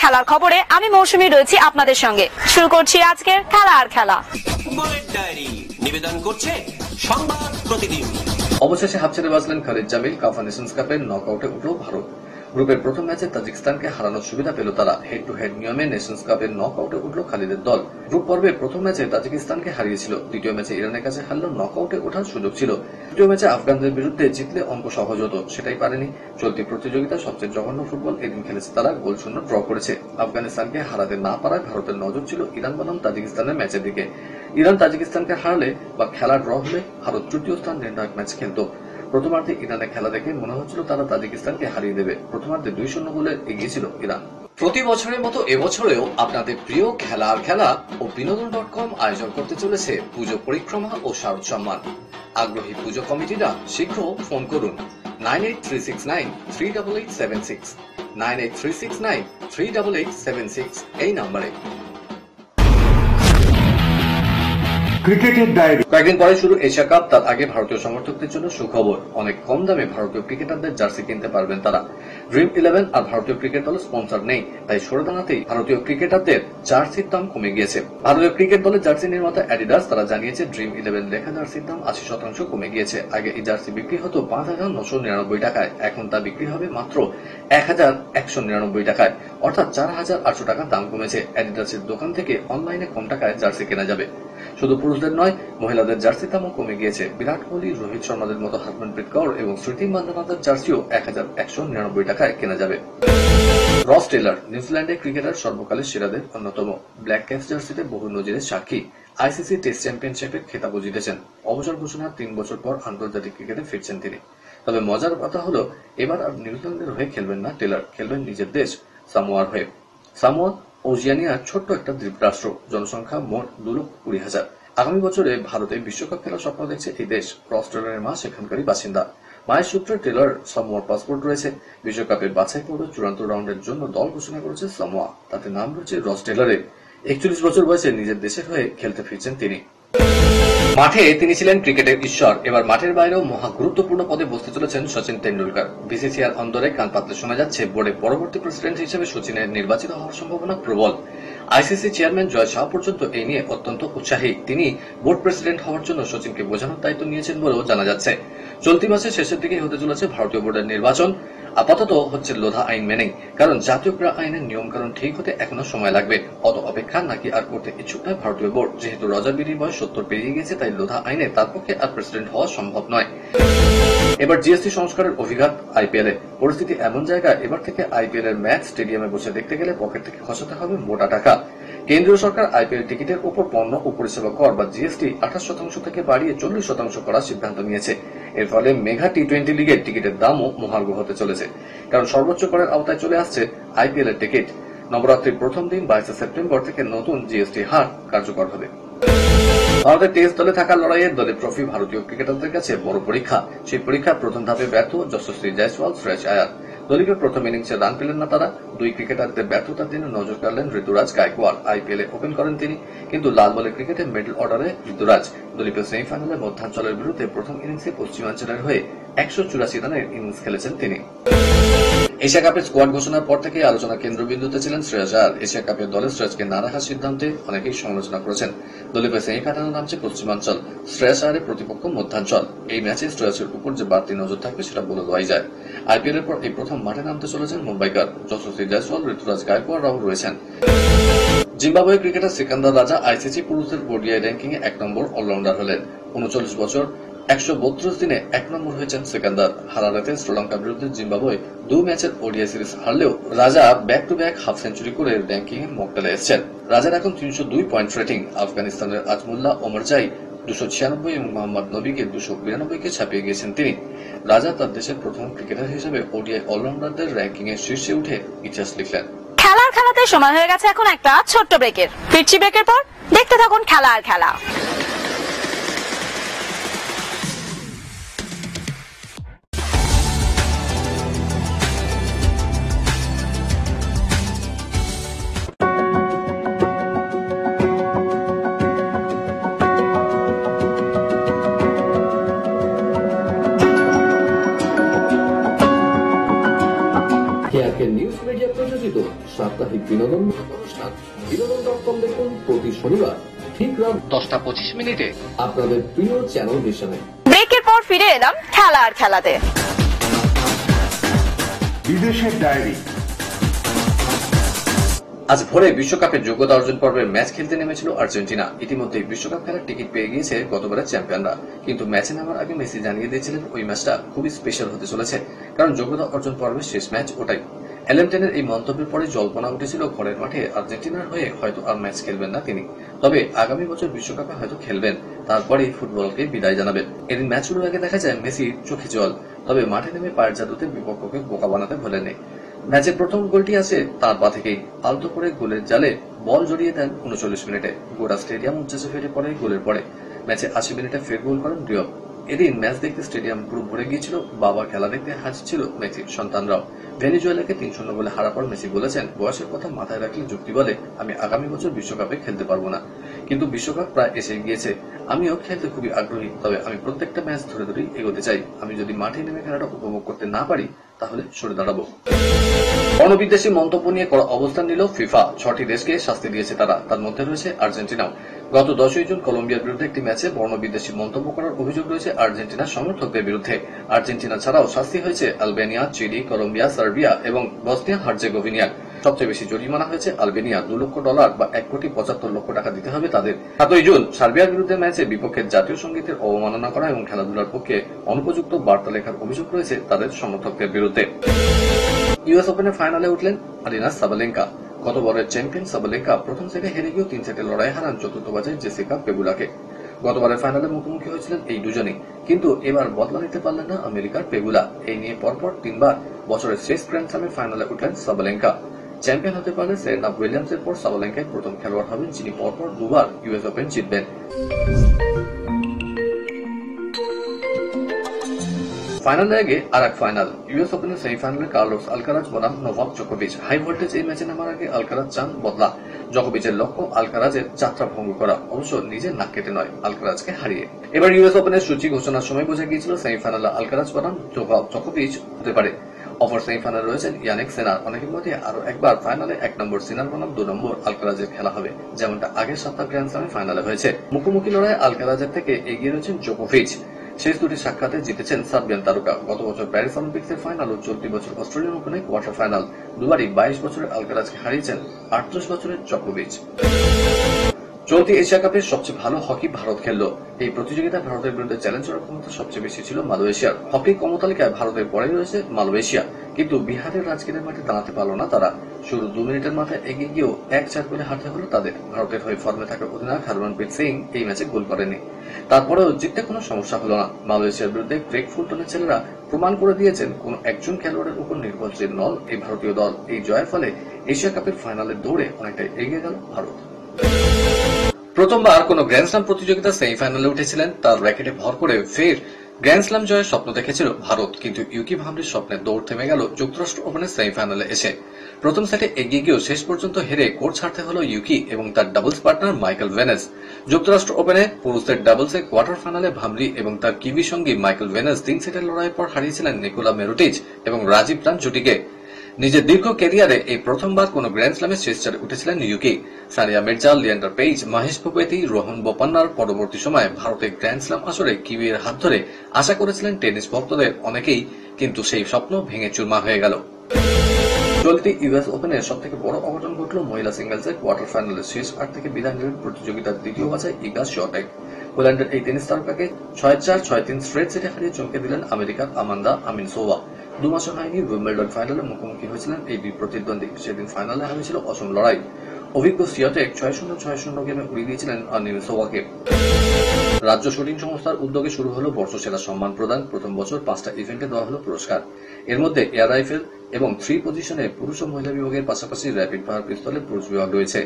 খেলার খবরে আমি মৌসুমী রয়েছি আপনাদের সঙ্গে। শুরু করছি আজকের খেলা আর খেলা। ফুটবলের ডায়েরি নিবেদন করছে সংবাদ প্রতিদিন। অবশেষে হাফ ছেড়ে বাঁচলেন খালিদ জামিল। কাফা নেশনস কাপের নকআউটে উঠল ভারত। গ্রুপের প্রথম ম্যাচে তাজিকিস্তানকে হারানোর সুবিধা পেল তারা। হেড টু হেড নিয়মে নেশনস কাপের নকআউটে উঠল খালিদের দল। গ্রুপ পর্বে প্রথম ম্যাচে তাজিকিস্তানকে হারিয়েছিল, দ্বিতীয় ম্যাচে ইরানের কাছে হারলেও নকআউটে ওঠার সুযোগ ছিল। তৃতীয় ম্যাচে আফগানদের বিরুদ্ধে জিতলে অঙ্ক সহজ হতো, সেটাই পারেনি। চলতি প্রতিযোগিতা সবচেয়ে জঘন্য ফুটবল এদিন খেলেছে তারা, গোল শূন্য ড্র করেছে। আফগানিস্তানকে হারাতে না পারায় ভারতের নজর ছিল ইরান বনাম তাজিকিস্তানের ম্যাচের দিকে। ইরান তাজিকিস্তানকে হারলে বা খেলা ড্র হলে ভারত তৃতীয় স্থান নির্ণায়ক ম্যাচ খেলত। প্রথমার্ধে ইরানের খেলা দেখে মনে হচ্ছিল তারা তাজিকিস্তানকে হারিয়ে দেবে। প্রথমার্ধে 2-0 গোলে এগিয়ে ছিল ইরান। প্রতি বছরের মতো এবছরেও আপনাদের প্রিয় খেলা আর খেলা ও বিনোদন.com আয়োজন করতে চলেছে পুজো পরিক্রমা ও শারদ সম্মান। আগ্রহী পুজো কমিটিরা শীঘ্র ফোন করুন 9836938876 9836938876 এই নম্বরে। ক্রিকেটের ডায়েরি। কয়েকদিন পরে শুরু এশিয়া কাপ, তার আগে ভারতীয় সমর্থকদের জন্য সুখবর। অনেক কম দামে ভারতীয় ক্রিকেটারদের জার্সি কিনতে পারবেন তারা। ড্রিম 11 আর ভারতীয় ক্রিকেট দলের স্পন্সর নেই, তাই সরে দাঁড়াতেই ভারতীয় ক্রিকেটারদের জার্সির দাম কমে গিয়েছে। ভারতীয় ক্রিকেট দলের জার্সি নির্মাতা অ্যাডিডাস তারা জানিয়েছে ড্রিম 11 লেখা জার্সির দাম 80% কমে গিয়েছে। আগে এই জার্সি বিক্রি হতো 5,999 টাকায়, এখন তা বিক্রি হবে মাত্র 1,199 টাকায়, অর্থাৎ 4,800 টাকা দাম কমেছে। অ্যাডিডাসের দোকান থেকে অনলাইনে কম টাকায় জার্সি কেনা যাবে। শুধু পুরুষদের নয়, মহিলাদের জার্সির দামও কমে গিয়েছে। বিরাট কোহলি, রোহিত শর্মাদের মতো হরমনপ্রীত কৌর এবং স্মৃতি মান্ধানাদের জার্সিও 1,199 টাকায় কেনা যাবে। রস টেলর নিউজিল্যান্ডের ক্রিকেটার সর্বকালের সেরাদের অন্যতম। ব্ল্যাক ক্যাপস জার্সিতে বহু নজিরের সাক্ষী। আইসিসি টেস্ট চ্যাম্পিয়নশিপের খেতাবও জিতেছেন। অবসর ঘোষণার 3 বছর পর আন্তর্জাতিক ক্রিকেটে ফিরছেন তিনি। তবে মজার কথা হলো, এবার আর নিউজিল্যান্ডের হয়ে খেলবেন না টেলর, খেলবেন নিজের দেশ সামোয়ার হয়ে। সামোয়া ওজিয়ানিয়ার ছোট্ট একটা দ্বীপরাষ্ট্র, জনসংখ্যা মোট 2,20,000। আগামী বছরে ভারতে বিশ্বকাপ খেলার স্বপ্ন দেখছে এই দেশ। রস টেলরের মা সেখানকারই বাসিন্দা। মায়ের সূত্রে টেলর সামোয়ার পাসপোর্ট রয়েছে। বিশ্বকাপের বাছাই পর্বে চূড়ান্ত রাউন্ডের জন্য দল ঘোষণা করেছে সামোয়া, তাতে নাম রয়েছে রস টেলরের। 41 বছর বয়সে নিজের দেশের হয়ে খেলতে ফিরছেন তিনি। মাঠে তিনি ছিলেন ক্রিকেটের ঈশ্বর, এবার মাঠের বাইরেও মহা গুরুত্বপূর্ণ পদে বসতে চলেছেন সচিন তেন্ডুলকর। বিসিসিআর অন্দরে কান পাতলে শোনা যাচ্ছে বোর্ডের পরবর্তী প্রেসিডেন্ট হিসেবে সচিনের নির্বাচিত হওয়ার সম্ভাবনা প্রবল। আইসিসি চেয়ারম্যান জয় শাহ পর্যন্ত এই নিয়ে অত্যন্ত উৎসাহী। তিনি বোর্ড প্রেসিডেন্ট হওয়ার জন্য সচিনকে বোঝানোর দায়িত্ব নিয়েছেন বলেও জানা যাচ্ছে। চলতি মাসের শেষের দিকেই হতে চলেছে ভারতীয় বোর্ডের নির্বাচন। আপাতত হচ্ছে লোধা আইন মেনেই, কারণ জাতীয় ক্রীড়া আইনের নিয়ম কারণ ঠিক হতে এখনো সময় লাগবে। অত অপেক্ষা নাকি আর করতে ইচ্ছুক নয় ভারতীয় বোর্ড। যেহেতু রজার বিডির বয়স 70 পেরিয়ে গেছে, তাই লোধা আইনে তার পক্ষে আর প্রেসিডেন্ট হওয়া সম্ভব নয়। এবার জিএসটি সংস্কারের অভিঘাত আইপিএল এ। পরিস্থিতি এমন জায়গায়, এবার থেকে আইপিএল এর ম্যাচ স্টেডিয়ামে বসে দেখতে গেলে পকেট থেকে খসাতে হবে মোটা টাকা। কেন্দ্রীয় সরকার আইপিএল টিকিটের উপর পণ্য ও পরিষেবা কর বা জিএসটি 28% থেকে বাড়িয়ে 40% করার সিদ্ধান্ত নিয়েছে। এর ফলে মেগা টি20 লিগের টিকিটের দামও মহার্ঘ হতে চলেছে, কারণ সর্বোচ্চ করের আওতায় চলে আসছে আইপিএল এর টিকিট। নবরাত্রির প্রথম দিন 22 সেপ্টেম্বর থেকে নতুন জিএসটি হার কার্যকর হবে। ভারতের টেস্ট দলে থাকা লড়াইয়ের দলের ট্রফি ভারতীয় ক্রিকেটারদের কাছে বড় পরীক্ষা। সেই পরীক্ষার প্রথম ধাপে ব্যর্থ যশস্বী জয়সওয়াল, শ্রেয়স আয়ার। দলীয় প্রথম ইনিংসে রান পেলেন না তারা। দুই ক্রিকেটারদের ব্যর্থতার দিনে নজর কাড়লেন ঋতুরাজ গায়কোয়াড়। আইপিএল এ ওপেন করেন তিনি, কিন্তু লাল বলের ক্রিকেটে মিডল অর্ডারে ঋতুরাজ। দলীয় সেমিফাইনালে মধ্যাঞ্চলের বিরুদ্ধে প্রথম ইনিংসে পশ্চিমাঞ্চলের হয়ে 184 রানের ইনিংস খেলেছেন তিনি। এশিয়া কাপের স্কোয়াড ঘোষণার পর থেকে আলোচনার কেন্দ্রবিন্দুতে ছিলেন শ্রেয়স আয়ার। এশিয়া কাপের দলে শ্রেয়সকে না রাখার সিদ্ধান্তে অনেকেই সমালোচনা করেছেন। দলীয় সেমিফাইনালে নামছে পশ্চিমাঞ্চল, শ্রেয়স আয়ারের প্রতিপক্ষ মধ্যাঞ্চল। এই ম্যাচে শ্রেয়সের উপর যে বাড়তি নজর থাকবে সেটা বলে দেওয়াই যায়। আইপিএল এর পর এই প্রথম মাঠে নামতে চলেছেন মুম্বাইকার। যশস্বী জয়সওয়াল, ঋতুরাজ গায়কোয়াড়রাও রয়েছেন। জিম্বাবুয়ে ক্রিকেটার সিকান্দার রাজা আইসিসি পুরুষদের ওডিআই র্যাঙ্কিং এ 1 নম্বর অলরাউন্ডার হলেন। 39 বছর 132 দিনে 1 নম্বর হয়েছেন সিকান্দার। হারারেতে শ্রীলঙ্কার বিরুদ্ধে জিম্বাবুয়ে 2 ম্যাচের ওডিআই সিরিজ হারলেও রাজা back to back half century করে র্যাঙ্কিং এ মকটেলে এসেছেন। রাজার এখন 302 পয়েন্ট রেটিং। আফগানিস্তানের আজমুল্লাহ ওমরজাই 296 এবং মোহাম্মদ নবীকে 292 কে ছাপিয়ে গিয়েছেন তিনি। রাজা তার দেশের প্রথম ক্রিকেটার হিসেবে ওডিআই অলরাউন্ডারদের র্যাঙ্কিং এর শীর্ষে উঠে ইতিহাস লিখলেন। খেলার খেলাতে সময় হয়ে গেছে এখন একটা ছোট্ট ব্রেকের। ফিরছি ব্রেকের পর, দেখতে থাকুন খেলা আর খেলা। নিউজ মিডিয়া প্রযোজিত সাপ্তাহিক একটি বিনোদন অনুষ্ঠান। বিনোদন.com দেখুন প্রতি শনিবার ঠিক রাত 10:25 আপনাদের প্রিয় চ্যানেল ভিশনে। ব্রেকের পর ফিরে এলাম খেলা আর খেলাতে। বিদেশের ডায়েরি। আজ ভোরে বিশ্বকাপের যোগ্যতা অর্জন পর্বের ম্যাচ খেলতে নেমেছিল আর্জেন্টিনা। ইতিমধ্যেই বিশ্বকাপ খেলার টিকিট পেয়ে গিয়েছে গতবারের চ্যাম্পিয়নরা, কিন্তু ম্যাচে নামার আগে মেসি জানিয়ে দিয়েছিলেন ওই ম্যাচটা খুবই স্পেশাল হতে চলেছে, কারণ যোগ্যতা অর্জন পর্বের শেষ ম্যাচ ওটাই। এলএম10 এই মন্তব্যের পরে জল্পনা উঠেছিল ঘরের মাঠে আর্জেন্টিনার হয়ে হয়তো আর ম্যাচ খেলবেন না তিনি, তবে আগামী বছর বিশ্বকাপে হয়তো খেলবেন, তারপরেই ফুটবলকে বিদায় জানাবেন। এদিন ম্যাচ শুরুর আগে দেখা যায় মেসির চোখে জল, তবে মাঠে নেমে পায়ের জাদুতে বিপক্ষকে বোকা বানাতে ভোলেননি। ম্যাচের প্রথম গোলটি আসে তার পা থেকেই, আলতো করে গোলের জালে বল জড়িয়ে দেন 39 মিনিটে। গোটা স্টেডিয়াম উচ্ছ্বাসে ফেটে পড়ে গোলের পরে। ম্যাচে 80 মিনিটে ফের গোল করেন ডিয়প। এদিন ম্যাচ দেখতে স্টেডিয়াম পুরো ভরে গিয়েছিল, বাবা খেলা দেখতে হাসছিল মেসির সন্তানরাও। ভেনেজুয়েলাকে 3-0 গোলে হারার পর মেসি বলেছেন, বয়সের কথা মাথায় রাখলে যুক্তি বলে আমি আগামী বছর বিশ্বকাপে খেলতে পারবো না, কিন্তু বিশ্বকাপ প্রায় এসে গিয়েছে, আমিও খেলতে খুবই আগ্রহী, তবে আমি প্রত্যেকটা ম্যাচ ধরে ধরেই এগোতে চাই। আমি যদি মাঠে নেমে খেলাটা উপভোগ করতে না পারি তাহলে সরে দাঁড়াবো। অনবিদ্বেষী মন্তব্য নিয়ে কড়া অবস্থান নিল ফিফা। 6টি দেশকে শাস্তি দিয়েছে তারা, তার মধ্যে রয়েছে আর্জেন্টিনাও। গত 10ই জুন কলম্বিয়ার বিরুদ্ধে একটি ম্যাচে বর্ণবিদ্বেষী মন্তব্য করার অভিযোগ রয়েছে আর্জেন্টিনার সমর্থকদের বিরুদ্ধে। আর্জেন্টিনা ছাড়াও শাস্তি হয়েছে আলবেনিয়া, চিলি, কলম্বিয়া, সার্বিয়া এবং বসনিয়া হার্জেগোভিনিয়ার। সবচেয়ে বেশি জরিমানা হয়েছে আলবেনিয়া, $2 লক্ষ বা $1.75 কোটি টাকা দিতে হবে তাদের। 7ই জুন সার্বিয়ার বিরুদ্ধে ম্যাচে বিপক্ষের জাতীয় সঙ্গীতের অবমাননা করা এবং খেলাধুলার পক্ষে অনুপযুক্ত বার্তা লেখার অভিযোগ রয়েছে তাদের সমর্থকদের বিরুদ্ধে। ইউএস ওপেনের ফাইনালে উঠলেন আরিনা সাবালেঙ্কা। গতবারের চ্যাম্পিয়ন সাবালেঙ্কা প্রথম সেটে হেরে গিয়েও 3 সেটে লড়াই হারান চতুর্থ বাছাই জেসিকা পেগুলাকে। গতবারের ফাইনালে মুখোমুখি হয়েছিলেন এই দুজনেই, কিন্তু এবার বদলা নিতে পারলেন না আমেরিকার পেগুলা। এই নিয়ে পরপর 3 বার বছরের শেষ গ্র্যান্ড স্ল্যামের ফাইনালে উঠলেন সাবালেঙ্কা। চ্যাম্পিয়ন হতে পারলে সেরেনা উইলিয়ামসের পর সাবালেঙ্কাই প্রথম খেলোয়াড় হবেন যিনি পরপর 2 বার ইউএস ওপেন জিতবেন। ফাইনালের আগে আর এক ফাইনাল, ইউএস ওপেনের সেমিফাইনালে কার্লোস আলকারাজ বনাম নোভাক জোকোভিচ। হাই ভোল্টেজ এই ম্যাচে নামার আগে আলকারাজ চান বদলা। জোকোভিচের লক্ষ্য আলকারাজের যাত্রা ভঙ্গ করা, অবশ্য নিজের নাক কেটে নয়, আলকারাজকে হারিয়ে। এবার ইউএস ওপেনের সূচি ঘোষণার সময় বোঝা গিয়েছিল সেমিফাইনালে আলকারাজ বনাম নোভাক জোকোভিচ হতে পারে। অপর সেমিফাইনালে রয়েছেন ইয়ানিক সিনার। অনেকের মধ্যে আরো একবার ফাইনালে 1 নম্বর সিনার বনাম 2 নম্বর আলকারাজের খেলা হবে, যেমনটা আগের 7টা গ্র্যান্ড স্ল্যামে ফাইনালে হয়েছে। মুখোমুখি লড়াই আলকারাজের থেকে এগিয়ে রয়েছেন জোকোভিচ। শেষ দুটি সাক্ষাতে জিতেছেন সার্বিয়ান তারকা। গত বছর প্যারিস অলিম্পিক্সের ফাইনাল ও চলতি বছর অস্ট্রেলিয়ান ওপেনে কোয়ার্টার ফাইনাল, দুবারই 22 বছরের আলকারাজকে হারিয়েছেন 38 বছরের জোকোভিচ। চলতি এশিয়া কাপের সবচেয়ে ভালো হকি ভারত খেলল। এই প্রতিযোগিতায় ভারতের বিরুদ্ধে চ্যালেঞ্জ করার ক্ষমতা সবচেয়ে বেশি ছিল মালয়েশিয়ার। হকি কর্মতালিকায় ভারতের পরেই রয়েছে মালয়েশিয়া, কিন্তু বিহারের রাজগীরের মাঠে দাঁড়াতে পারল না তারা। শুরু 2 মিনিটের মাথায় এগিয়ে গিয়েও 1-4 গোলে হারতে হলো তাদের। ভারতের হয়ে ফর্মে থাকা অধিনায়ক হারমনপ্রীত সিং এই ম্যাচে গোল করেনি, তারপরেও জিততে কোনো সমস্যা হলো না। মালয়েশিয়ার বিরুদ্ধে ক্রেগ ফুলটনের ছেলেরা প্রমাণ করে দিয়েছেন কোন একজন খেলোয়াড়ের উপর নির্ভরশীল নল এই ভারতীয় দল। এই জয়ের ফলে এশিয়া কাপের ফাইনালের দৌড়ে অনেকটাই এগিয়ে গেল ভারত। প্রথমবার কোন গ্র্যান্ড স্ল্যাম প্রতিযোগিতার সেমিফাইনালে উঠেছিলেন, তার র্যাকেটে ভর করে ফের গ্র্যান্ড স্ল্যাম জয়ের স্বপ্ন দেখেছিল ভারত, কিন্তু ইউকি ভামরির স্বপ্নের দৌড় থেমে গেল যুক্তরাষ্ট্র ওপেনের সেমিফাইনালে এসে। প্রথম সেটে এগিয়ে গিয়েও শেষ পর্যন্ত হেরে কোর্ট ছাড়তে হলো ইউকি এবং তার ডাবলস পার্টনার মাইকেল ভেনেস। যুক্তরাষ্ট্র ওপেনে পুরুষদের ডাবলসে কোয়ার্টার ফাইনালে ভামরি এবং তার কিবি সঙ্গী মাইকেল ভেনেস 3 সেটের লড়াইয়ের পর হারিয়েছিলেন নিকোলা মেরুটিচ এবং রাজীব রান জুটিকে। নিজের দীর্ঘ ক্যারিয়ারে এই প্রথমবার কোন গ্র্যান্ড স্ল্যামের শেষ চারে উঠেছিলেন ইউকি। সানিয়া মির্জা, লিয়েন্ডার পেইজ, মহেশ ভূপতি, রোহন বোপান্নার পরবর্তী সময়ে ভারতের গ্র্যান্ড স্ল্যাম আসরে কিবির হাত ধরে আশা করেছিলেন টেনিস ভক্তদের অনেকেই, কিন্তু সেই স্বপ্ন ভেঙে চুরমার হয়ে গেল। চলতি ইউএস ওপেনের সবথেকে বড় অঘটন ঘটল মহিলা সিঙ্গলসের কোয়ার্টার ফাইনালের শেষ 8 থেকে বিদায় নেবেন প্রতিযোগিতার দ্বিতীয় বাছাই ইগা স্বিওটেক। পোল্যান্ডের এই টেনিস তারকাকে 6-4, 6-3 স্ট্রেট সেটে হারিয়ে চমকে দিলেন আমেরিকার আমান্দা আমিনসোভা। 2 মাসও হয়নি উইম্বলডন ফাইনালে মুখোমুখি হয়েছিলেন এই দুই প্রতিদ্বন্দ্বী। সেদিন ফাইনালে হয়েছিল অসম লড়াই। অভিজ্ঞ স্বিওটেক 6-0 গেমে উড়িয়ে দিয়েছিলেন আমিনসোভাকে। রাজ্য শুটিং সংস্থার উদ্যোগে শুরু হলো বর্ষসেরা সম্মান প্রদান। প্রথম বছর 5টা ইভেন্টে দেওয়া হলো পুরস্কার। এর মধ্যে এয়ার রাইফেল এবং 3 পজিশনে পুরুষ ও মহিলা বিভাগের পাশাপাশি র্যাপিড ফায়ার পিস্তলে পুরুষ বিভাগ রয়েছে।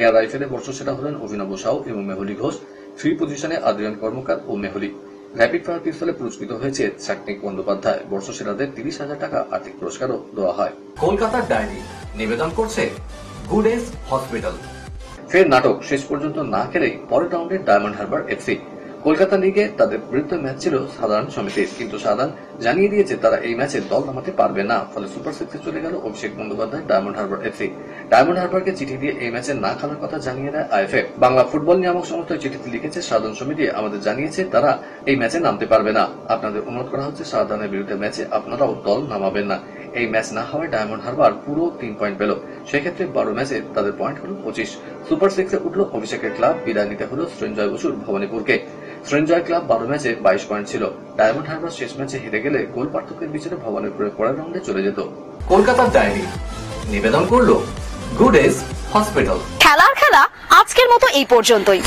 এয়ার রাইফেলে বর্ষসেরা হলেন অভিনব সাউ এবং মেহুলি ঘোষ। 3 পজিশনে আদ্রিয়ান কর্মকার ও মেহুলি। র্যাপিড ফায়ার পিস্তলে পুরস্কৃত হয়েছে সাকনিক বন্দ্যোপাধ্যায়। বর্ষসেরাদের 30,000 টাকা আর্থিক পুরস্কারও দেওয়া হয়। কলকাতার ডায়েরি নিবেদন করছে গুড এজ হসপিটাল। ফের নাটক, শেষ পর্যন্ত না খেলেই পরের রাউন্ডে ডায়মন্ড হারবার এফসি। কলকাতা লিগে তাদের বিরুদ্ধে ম্যাচ ছিল সাধারণ সমিতির, কিন্তু সাধারণ জানিয়ে দিয়েছে তারা এই ম্যাচে দল নামাতে পারবে না। ফলে সুপার সিক্সে চলে গেল অভিষেক বন্দ্যোপাধ্যায় ডায়মন্ড হারবার এফসি। ডায়মন্ড হারবারকে চিঠি দিয়ে এই ম্যাচে না খেলার কথা জানিয়ে দেয় আইএফএ। বাংলা ফুটবল নিয়ামক সংস্থা চিঠিতে লিখেছে, সাধারণ সমিতি আমাদের জানিয়েছে তারা এই ম্যাচে নামতে পারবে না। আপনাদের অনুরোধ করা হচ্ছে সাধারণের বিরুদ্ধে ম্যাচে আপনারাও দল নামাবেন না। এই ম্যাচ না হওয়ায় ডায়মন্ড হারবার পুরো 3 পয়েন্ট পেল। সেক্ষেত্রে 12 ম্যাচে তাদের পয়েন্ট হলো 25। সুপার সিক্সে উঠল অভিষেকের ক্লাব, বিদায় নিতে হলো সৃঞ্জয় বসুর ভবানীপুরকে। সৃঞ্জয় ক্লাব 12 ম্যাচে 22 পয়েন্ট ছিল। ডায়মন্ড হারবার শেষ ম্যাচে হেরে গেলে গোল পার্থক্যের বিচারে ভবানীপুরের পরের রাউন্ডে চলে যেত। কলকাতার ডায়েরি নিবেদন করলো গুড এজ হসপিটাল। খেলা আজকের মতো এই পর্যন্তই।